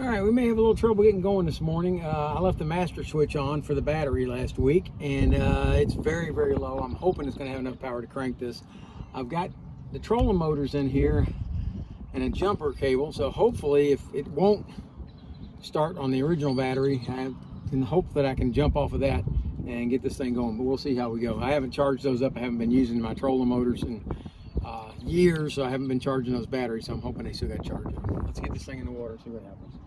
All right, we may have a little trouble getting going this morning. I left the master switch on for the battery last week, and it's very, very low. I'm hoping it's going to have enough power to crank this. I've got the trolling motors in here and a jumper cable, so hopefully if it won't start on the original battery, I can hope that I can jump off of that and get this thing going, but we'll see how we go. I haven't charged those up. I haven't been using my trolling motors in years, so I haven't been charging those batteries, so I'm hoping they still got charged. Let's get this thing in the water and see what happens.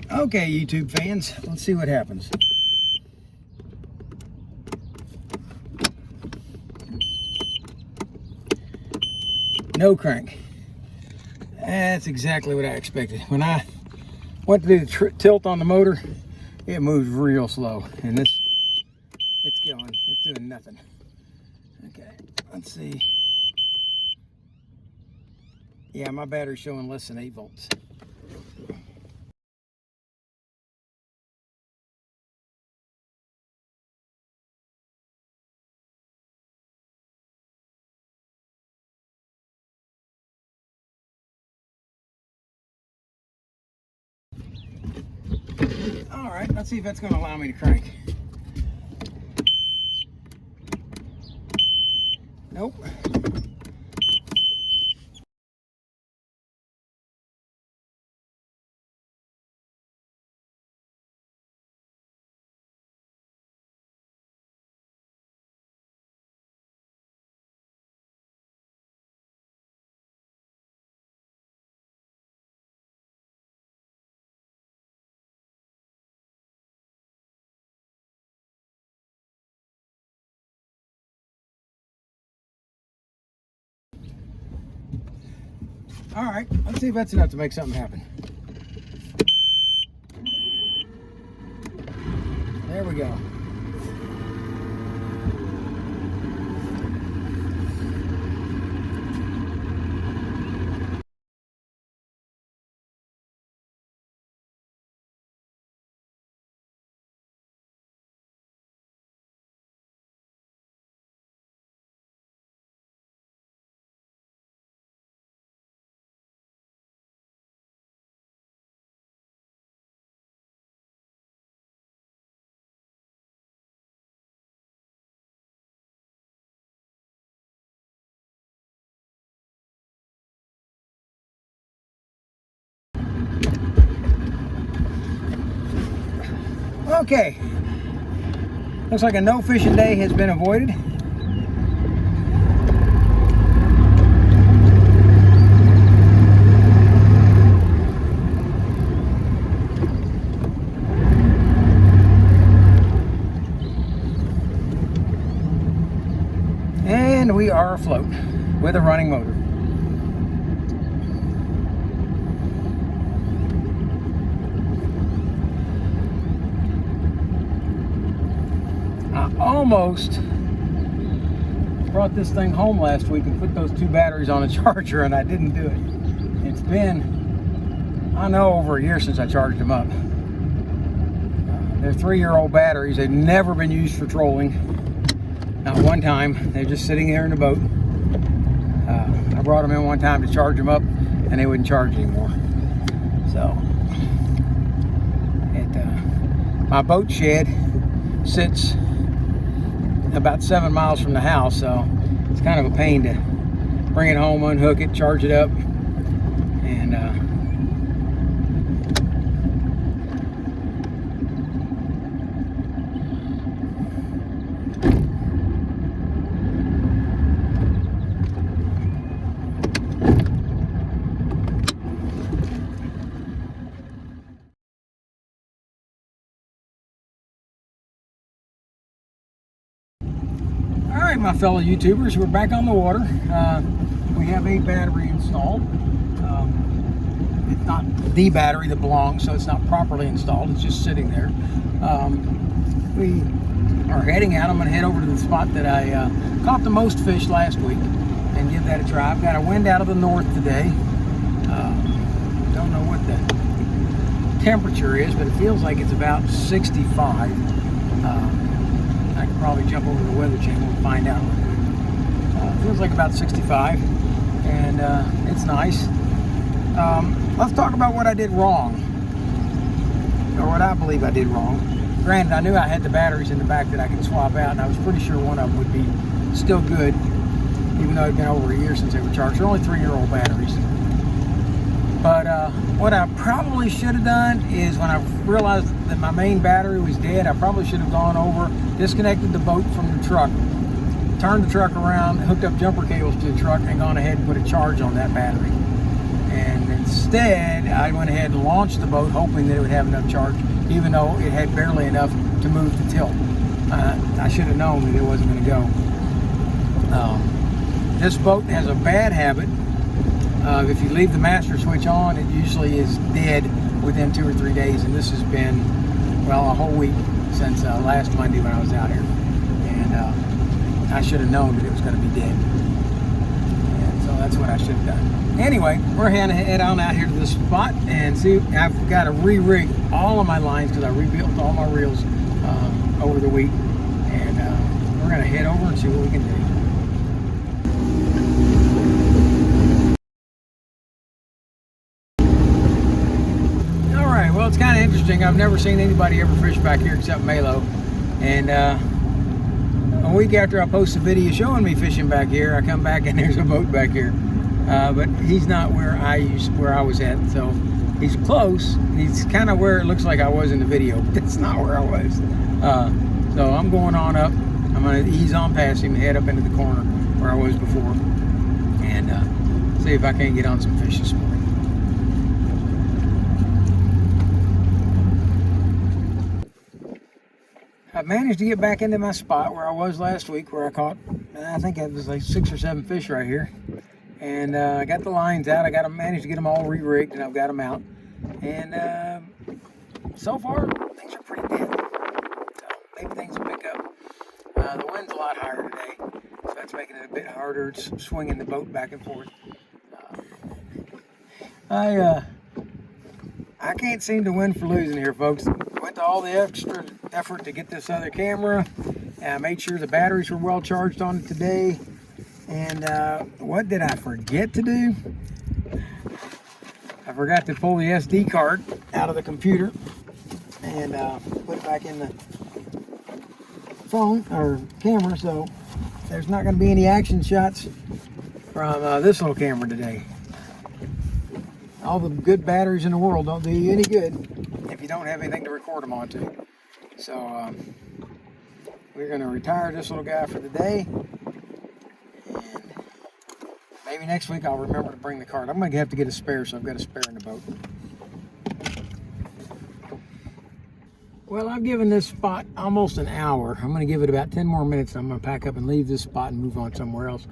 Okay, YouTube fans, let's see what happens. No crank. That's exactly what I expected. When I went to do the tilt on the motor, it moves real slow, and it's going. It's doing nothing. Okay, let's see. Yeah, my battery's showing less than 8 volts. All right, let's see if that's going to allow me to crank. Nope. All right, let's see if that's enough to make something happen. There we go. Okay, looks like a no fishing day has been avoided. And we are afloat with a running motor. I almost brought this thing home last week and put those 2 batteries on a charger, and I didn't do it. It's been, I know, over a year since I charged them up. They're 3-year-old batteries. They've never been used for trolling. Not one time. They're just sitting there in the boat. I brought them in one time to charge them up, and they wouldn't charge anymore. So, my boat shed sits about 7 miles from the house, so it's kind of a pain to bring it home, unhook it, charge it up, and all right, my fellow YouTubers, we're back on the water. We have a battery installed. It's not the battery that belongs, so it's not properly installed. It's just sitting there. We are heading out. I'm going to head over to the spot that I caught the most fish last week and give that a try. I've got a wind out of the north today, Don't know what the temperature is, but it feels like it's about 65. I could probably jump over to the Weather Channel and find out real quick. It feels like about 65, and it's nice. Let's talk about what I did wrong, or what I believe I did wrong. Granted, I knew I had the batteries in the back that I could swap out, and I was pretty sure one of them would be still good, even though it had been over a year since they were charged. They're only 3-year-old batteries. But what I probably should have done is, when I realized that my main battery was dead, I probably should have gone over, disconnected the boat from the truck, turned the truck around, hooked up jumper cables to the truck, and gone ahead and put a charge on that battery. And instead, I went ahead and launched the boat, hoping that it would have enough charge, even though it had barely enough to move the tilt. I should have known that it wasn't going to go. This boat has a bad habit. If you leave the master switch on, it usually is dead within 2 or 3 days, and this has been, well, a whole week since last Monday when I was out here. And I should have known that it was going to be dead. And so that's what I should have done. Anyway, we're going to head on out here to this spot and see. I've got to re-rig all of my lines because I rebuilt all my reels over the week. And we're going to head over and see what we can do. Well, it's kind of interesting. I've never seen anybody ever fish back here except Malo. And a week after I post a video showing me fishing back here, I come back and there's a boat back here. But he's not where I was at. So he's close. He's kind of where it looks like I was in the video, but that's not where I was. So I'm going on up. I'm going to ease on past him and head up into the corner where I was before, and see if I can't get on some fish this morning. I managed to get back into my spot where I was last week, where I caught, I think it was like 6 or 7 fish right here. And I got the lines out. Managed to get them all re-rigged, and I've got them out. And so far, things are pretty dead. So maybe things will pick up. The wind's a lot higher today, so that's making it a bit harder. It's swinging the boat back and forth. I can't seem to win for losing here, folks. Went to all the extra effort to get this other camera. I made sure the batteries were well charged on it today. And what did I forget to do? I forgot to pull the SD card out of the computer and put it back in the phone or camera, so there's not going to be any action shots from this little camera today. All the good batteries in the world don't do you any good if you don't have anything to record them onto. So we're going to retire this little guy for the day, and maybe next week I'll remember to bring the card. I'm going to have to get a spare, so I've got a spare in the boat. Well, I've given this spot almost an hour. I'm going to give it about 10 more minutes. I'm going to pack up and leave this spot and move on somewhere else.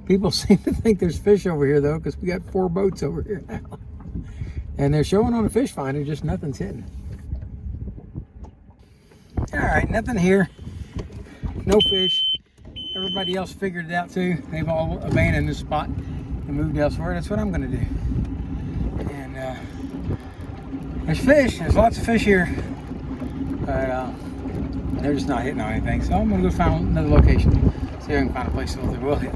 People seem to think there's fish over here, though, because we got 4 boats over here now. And they're showing on a fish finder, just nothing's hitting. All right, nothing here. No fish. Everybody else figured it out, too. They've all abandoned this spot and moved elsewhere. That's what I'm going to do. And there's fish. There's lots of fish here. But they're just not hitting on anything. So I'm going to go find another location. See if I can find a place that will hit.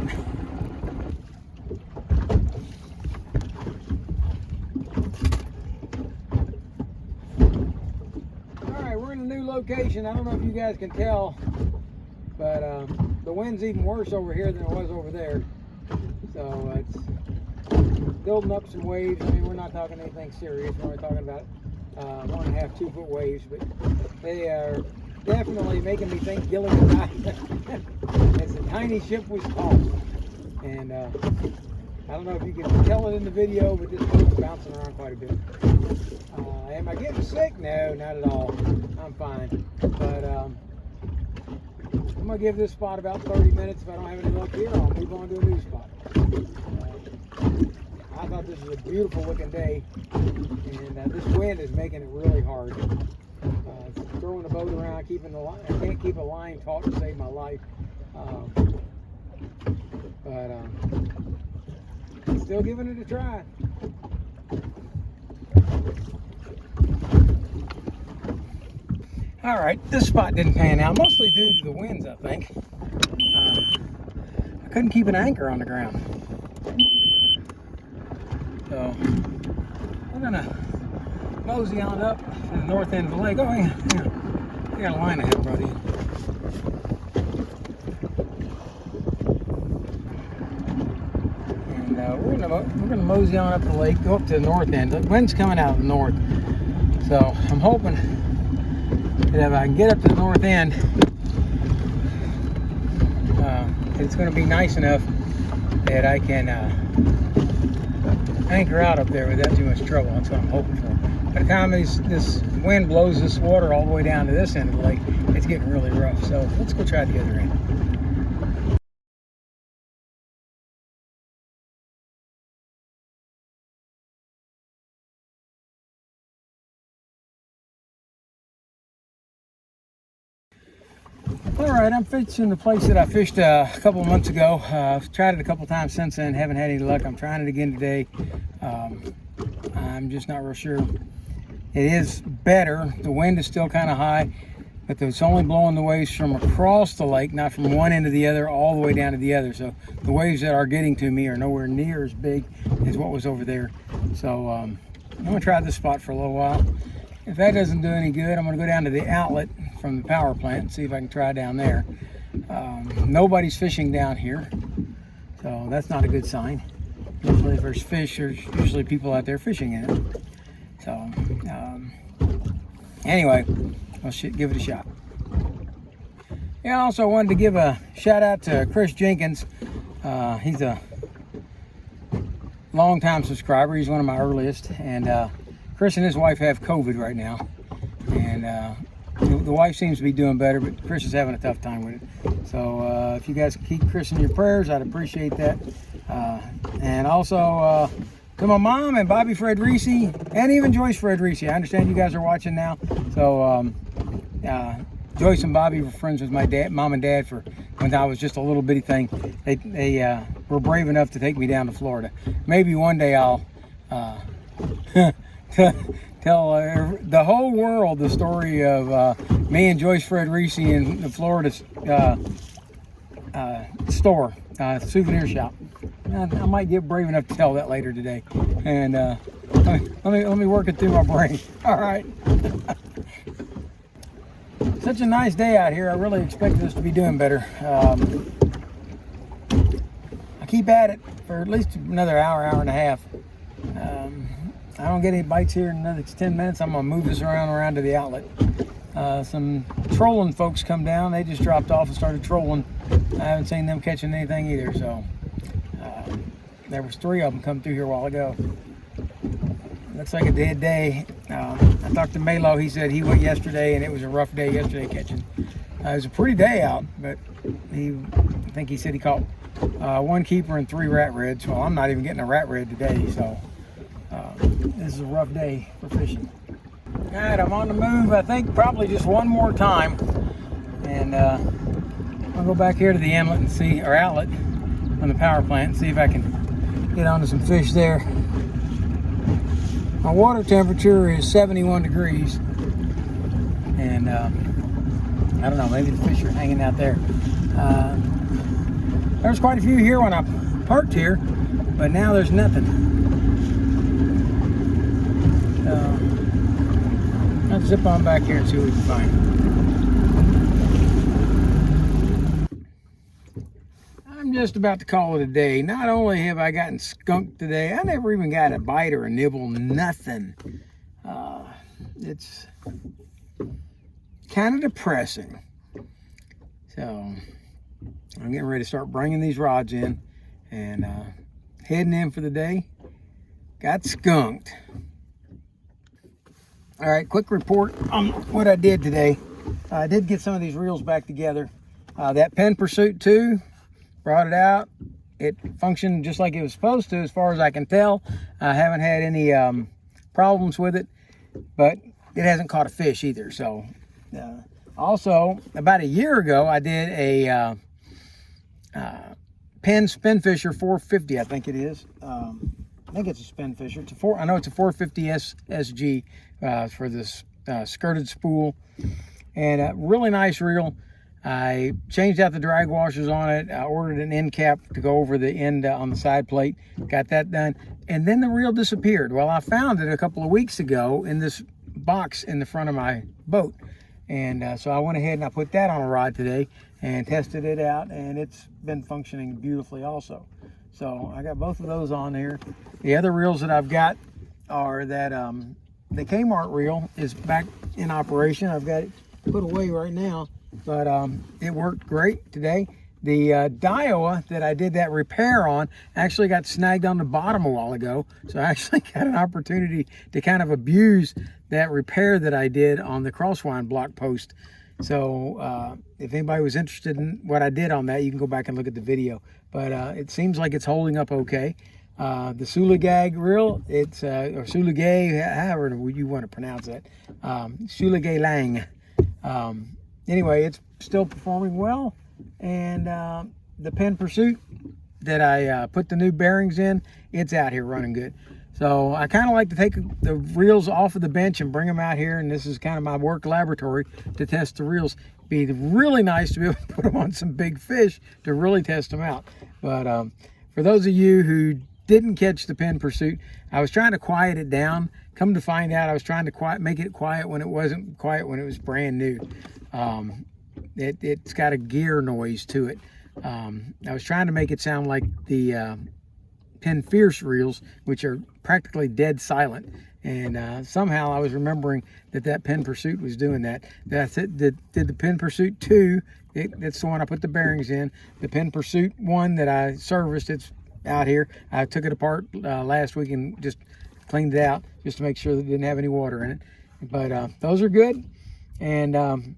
Alright, we're in a new location. I don't know if you guys can tell, but the wind's even worse over here than it was over there. So it's building up some waves. I mean, we're not talking anything serious. We're only talking about 1.5, 2 foot waves, but they are definitely making me think Gilligan's Island as the tiny ship was called. And I don't know if you can tell it in the video, but this boat's bouncing around quite a bit. Am I getting sick? No, not at all. I'm fine. But I'm going to give this spot about 30 minutes. If I don't have any luck here, I'll move on to a new spot. I thought this was a beautiful looking day, and this wind is making it really hard. Throwing the boat around, keeping the line. I can't keep a line taut to save my life, but still giving it a try. All right, this spot didn't pan out, mostly due to the winds, I think. I couldn't keep an anchor on the ground. So we're gonna mosey on up to the north end of the lake. Oh yeah, yeah. I got a line ahead, buddy. And we're gonna mosey on up the lake, go up to the north end. The wind's coming out of the north, so I'm hoping that if I can get up to the north end, it's going to be nice enough that I can anchor out up there without too much trouble. That's what I'm hoping for. By the time this wind blows this water all the way down to this end of the lake, it's getting really rough. So let's go try the other end. All right, I'm fishing the place that I fished a couple of months ago. I've tried it a couple times since then, haven't had any luck. I'm trying it again today. I'm just not real sure. It is better. The wind is still kind of high, but it's only blowing the waves from across the lake, not from one end to the other, all the way down to the other. So the waves that are getting to me are nowhere near as big as what was over there. So I'm gonna try this spot for a little while. If that doesn't do any good, I'm gonna go down to the outlet from the power plant and see if I can try down there. Nobody's fishing down here, so that's not a good sign. Usually if there's fish, there's usually people out there fishing in it. So anyway, I'll give it a shot. Yeah, I also wanted to give a shout out to Chris Jenkins. He's a long-time subscriber. He's one of my earliest, and Chris and his wife have COVID right now, and the wife seems to be doing better, but Chris is having a tough time with it. So if you guys can keep Chris in your prayers, I'd appreciate that. And also to my mom and Bobby Frederici, and even Joyce Frederici. I understand you guys are watching now. So Joyce and Bobby were friends with my mom and dad for when I was just a little bitty thing. They were brave enough to take me down to Florida. Maybe one day I'll tell the whole world the story of me and Joyce Frederici in the Florida store, souvenir shop. I might get brave enough to tell that later today, and let me work it through my brain. All right. Such a nice day out here. I really expected us to be doing better. I keep at it for at least another hour and a half. I don't get any bites here in another 10 minutes. I'm gonna move this around to the outlet. Some trolling folks come down. They just dropped off and started trolling. I haven't seen them catching anything either. So there was 3 of them come through here a while ago. Looks like a dead day. I talked to Malo. He said he went yesterday and it was a rough day yesterday catching. It was a pretty day out, but I think he said he caught 1 keeper and 3 rat reds. Well, I'm not even getting a rat red today, so this is a rough day for fishing. All right, I'm on the move. I think probably just one more time, and I'll go back here to the inlet and see, or outlet on the power plant, and see if I can get onto some fish there. My water temperature is 71 degrees, and I don't know, maybe the fish are hanging out there. There's quite a few here when I parked here, but now there's nothing. Let's zip on back here and see what we can find. I'm just about to call it a day. Not only have I gotten skunked today, I never even got a bite or a nibble, nothing. It's kind of depressing. So I'm getting ready to start bringing these rods in and heading in for the day. Got skunked. All right, quick report on what I did today. I did get some of these reels back together. That Pen Pursuit 2, brought it out. It functioned just like it was supposed to, as far as I can tell. I haven't had any problems with it, but it hasn't caught a fish either. So, also, about a year ago, I did a Penn Spin Fisher 450, I think it is. I think it's a spin fisher. I know it's a 450 SG for this skirted spool. And a really nice reel. I changed out the drag washers on it. I ordered an end cap to go over the end on the side plate. Got that done. And then the reel disappeared. Well, I found it a couple of weeks ago in this box in the front of my boat. And so I went ahead and I put that on a rod today and tested it out, and it's been functioning beautifully also. So I got both of those on here. The other reels that I've got are that the Kmart reel is back in operation. I've got it put away right now, but it worked great today. The Daiwa that I did that repair on actually got snagged on the bottom a while ago, so I actually got an opportunity to kind of abuse that repair that I did on the crosswind block post. So if anybody was interested in what I did on that, you can go back and look at the video. But it seems like it's holding up okay. The Suligag reel, it's or Suligay, however you want to pronounce it, Suligay Lang. Anyway, it's still performing well. And the Penn Pursuit that I put the new bearings in, it's out here running good. So I kind of like to take the reels off of the bench and bring them out here, and this is kind of my work laboratory to test the reels. Be really nice to be able to put them on some big fish to really test them out. But for those of you who didn't catch the Penn Pursuit, I was trying to quiet it down. Come to find out, I was trying to make it quiet when it wasn't quiet when it was brand new. It's got a gear noise to it. I was trying to make it sound like the Penn Fierce reels, which are practically dead silent. And somehow I was remembering that Penn Pursuit was doing that. Did the Penn Pursuit 2, that's the one I put the bearings in. The Penn Pursuit 1 that I serviced, it's out here. I took it apart last week and just cleaned it out just to make sure that it didn't have any water in it. But those are good. And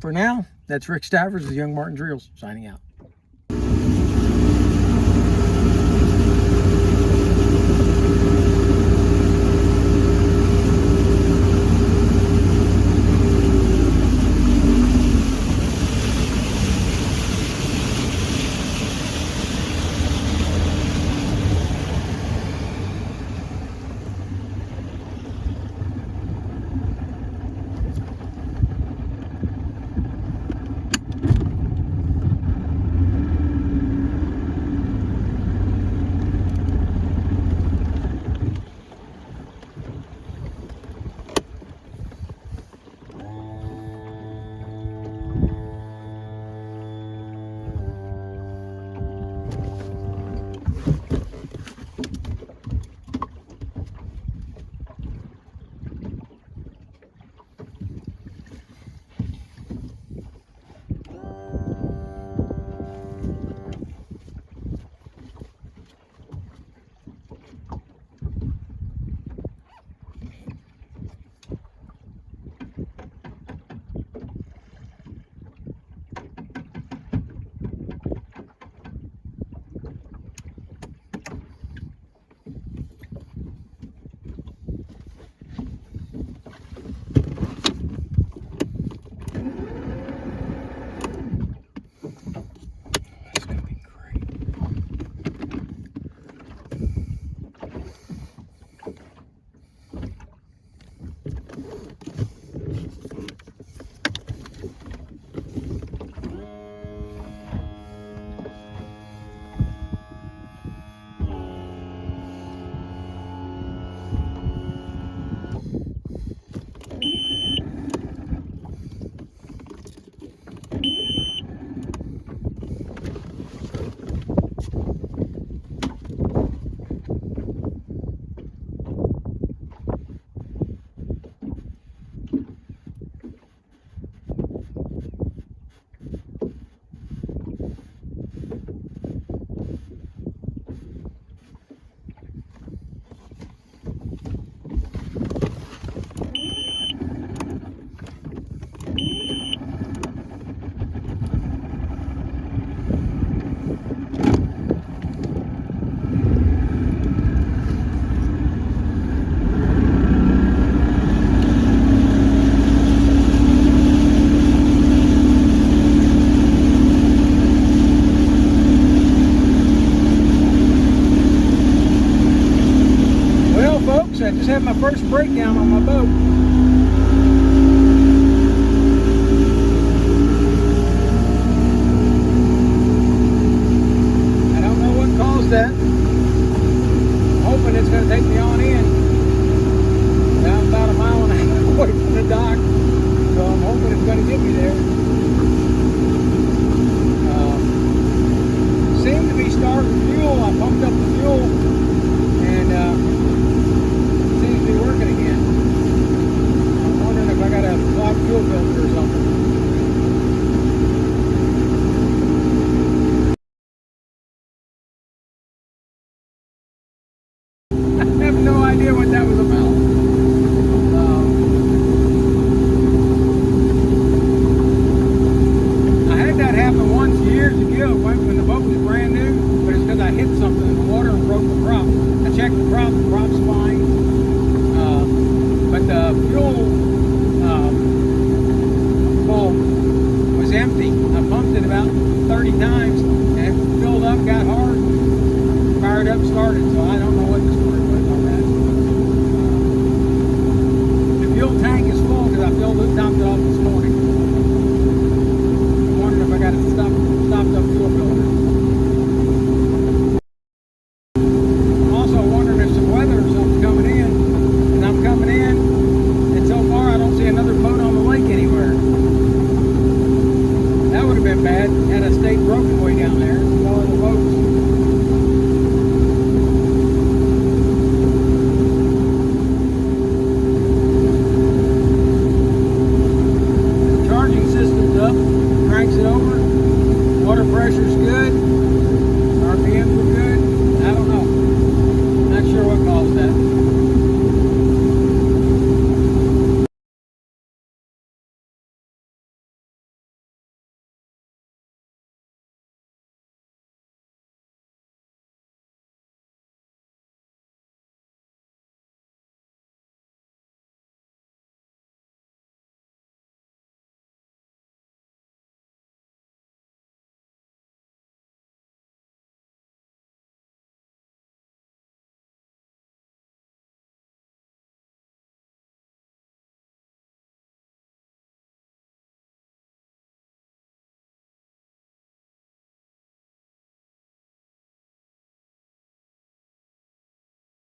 for now, that's Rick Stivers of Young Martin's Reels signing out. I just had my first breakdown on my boat. years ago when the boat was brand new, but it's because I hit something in the water and broke the prop. I checked the prop's fine, but the fuel bulb was empty. I pumped it about 30 times, and it filled up, got hard, fired up, started. So I don't know what the story was on that. The fuel tank is full because I topped it off this morning. I'm wondering if I got to stop the fuel filter. I'm also wondering if some weather or something's coming in, and I'm coming in, and so far I don't see another boat on the lake anywhere. That would have been bad had I stayed broken way down there. No other boats.